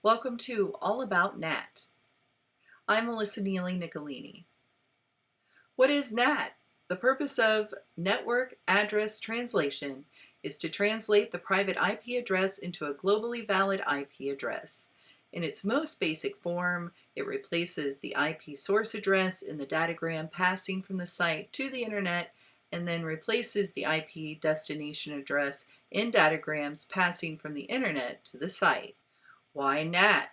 Welcome to All About Nat. I'm Melissa Neely Nicolini. What is NAT? The purpose of Network Address Translation is to translate the private IP address into a globally valid IP address. In its most basic form, it replaces the IP source address in the datagram passing from the site to the internet and then replaces the IP destination address in datagrams passing from the internet to the site. Why NAT?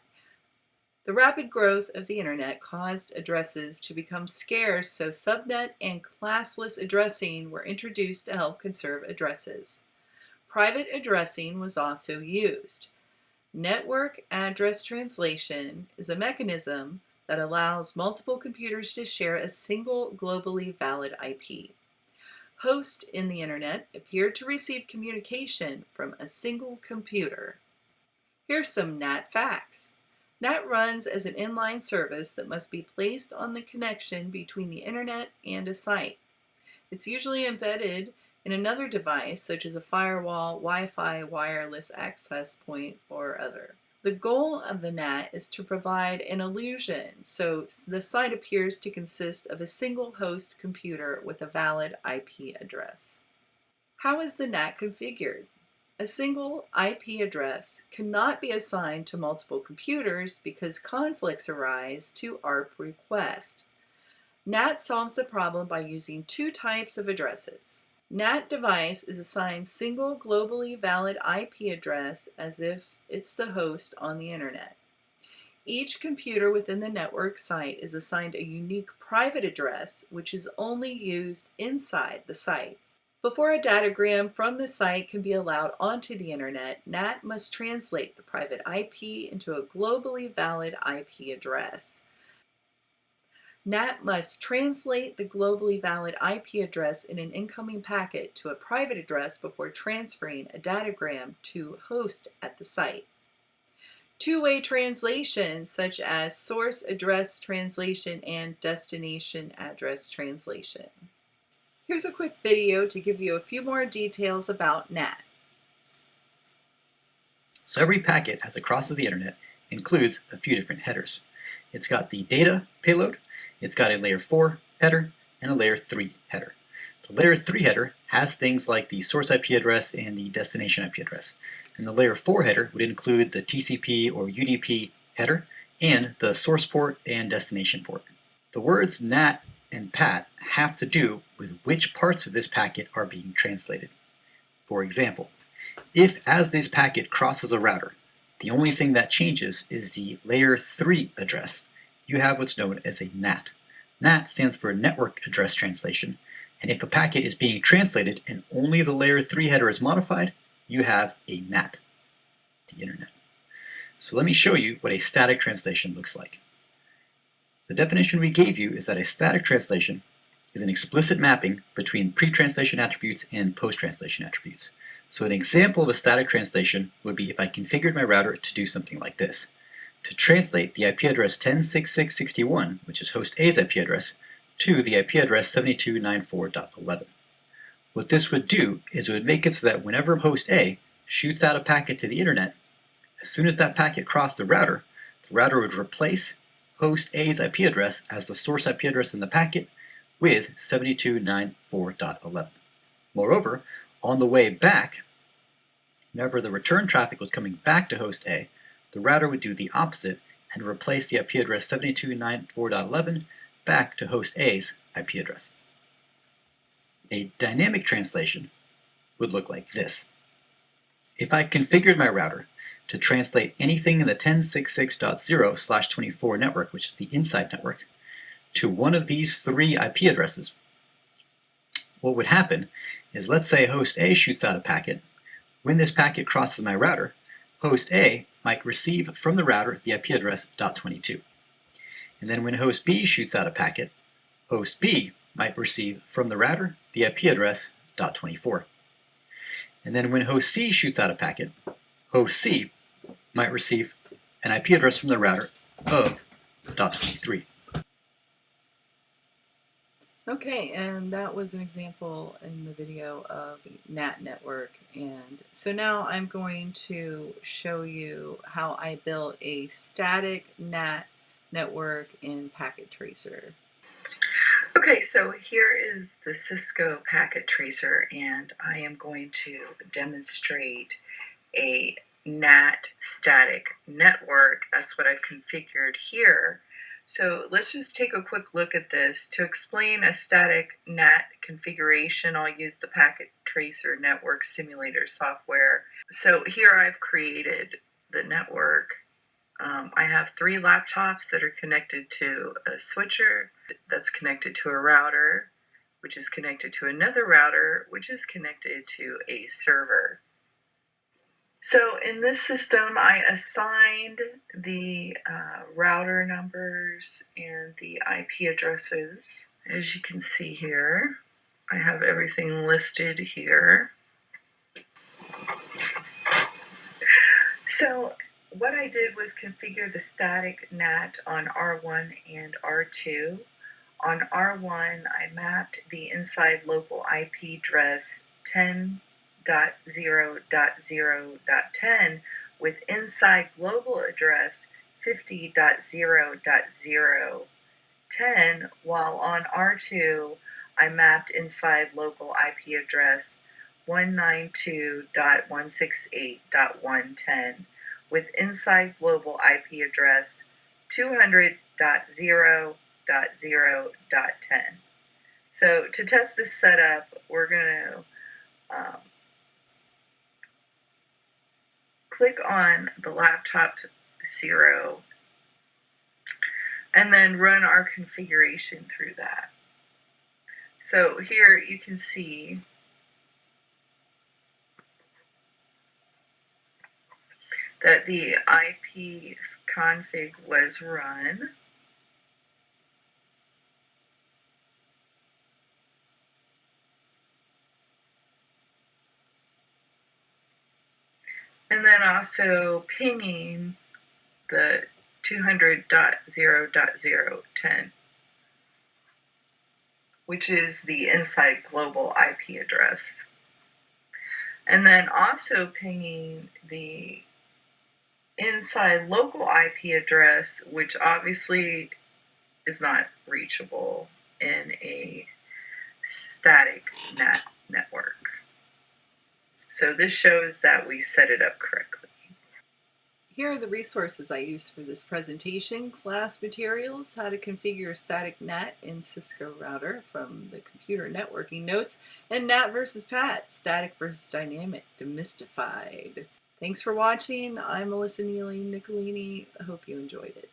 The rapid growth of the internet caused addresses to become scarce, so subnet and classless addressing were introduced to help conserve addresses. Private addressing was also used. Network address translation is a mechanism that allows multiple computers to share a single globally valid IP. Hosts in the internet appear to receive communication from a single computer. Here's some Nat Facts. Nat runs as an inline service that must be placed on the connection between the internet and a site. It's usually embedded in another device, such as a firewall, Wi-Fi, wireless access point, or other. The goal of the NAT is to provide an illusion, so the site appears to consist of a single host computer with a valid IP address. How is the NAT configured? A single IP address cannot be assigned to multiple computers because conflicts arise to ARP request. NAT solves the problem by using two types of addresses. NAT device is assigned single globally valid IP address as if it's the host on the internet. Each computer within the network site is assigned a unique private address which is only used inside the site. Before a datagram from the site can be allowed onto the internet, NAT must translate the private IP into a globally valid IP address. NAT must translate the globally valid IP address in an incoming packet to a private address before transferring a datagram to host at the site. Two-way translation, such as source address translation and destination address translation. Here's a quick video to give you a few more details about NAT. So every packet as it crosses the internet includes a few different headers. It's got the data payload, it's got a layer 4 header, and a layer 3 header. The layer 3 header has things like the source IP address and the destination IP address. And the layer 4 header would include the TCP or UDP header and the source port and destination port. The words NAT and PAT have to do with which parts of this packet are being translated. For example, if as this packet crosses a router, the only thing that changes is the layer 3 address, you have what's known as a NAT. NAT stands for Network Address Translation, and if a packet is being translated and only the layer 3 header is modified, you have a NAT, the internet. So let me show you what a static translation looks like. The definition we gave you is that a static translation is an explicit mapping between pre-translation attributes and post-translation attributes. So an example of a static translation would be if I configured my router to do something like this. To translate the IP address 10.66.61, which is host A's IP address, to the IP address 72.94.11. What this would do is it would make it so that whenever host A shoots out a packet to the internet, as soon as that packet crossed the router would replace host A's IP address as the source IP address in the packet with 72.94.11. Moreover, on the way back, whenever the return traffic was coming back to host A, the router would do the opposite and replace the IP address 72.94.11 back to host A's IP address. A dynamic translation would look like this. If I configured my router to translate anything in the 10.66.0/24 network, which is the inside network, to one of these 3 IP addresses, what would happen is, let's say host A shoots out a packet. When this packet crosses my router, host A might receive from the router the IP address .22. And then when host B shoots out a packet, host B might receive from the router the IP address .24. And then when host C shoots out a packet, host C might receive an IP address from the router of .23. Okay, and that was an example in the video of NAT network And so now I'm going to show you how I built a static NAT network in Packet Tracer. Okay, so here is the Cisco Packet Tracer, and I am going to demonstrate a NAT static network. That's what I've configured here. So let's just take a quick look at this. To explain a static NAT configuration, I'll use the Packet Tracer Network Simulator software. So here I've created the network. I have 3 laptops that are connected to a switcher that's connected to a router, which is connected to another router, which is connected to a server. So in this system, I assigned the router numbers and the IP addresses. As you can see here, I have everything listed here. So what I did was configure the static NAT on R1 and R2. On R1, I mapped the inside local IP address 10.0.0.10 with inside global address 50.0.0.10, while on R2, I mapped inside local IP address 192.168.110 with inside global IP address 200.0.0.10. So to test this setup, we're going to click on the laptop 0 and then run our configuration through that. So here you can see that the IP config was run. And then also pinging the 200.0.0.10, which is the inside global IP address. And then also pinging the inside local IP address, which obviously is not reachable in a static NAT network. So this shows that we set it up correctly. Here are the resources I used for this presentation: class materials, how to configure a static NAT in Cisco router from the computer networking notes, and NAT versus PAT, static versus dynamic, demystified. Thanks for watching. I'm Melissa Neely Nicolini. I hope you enjoyed it.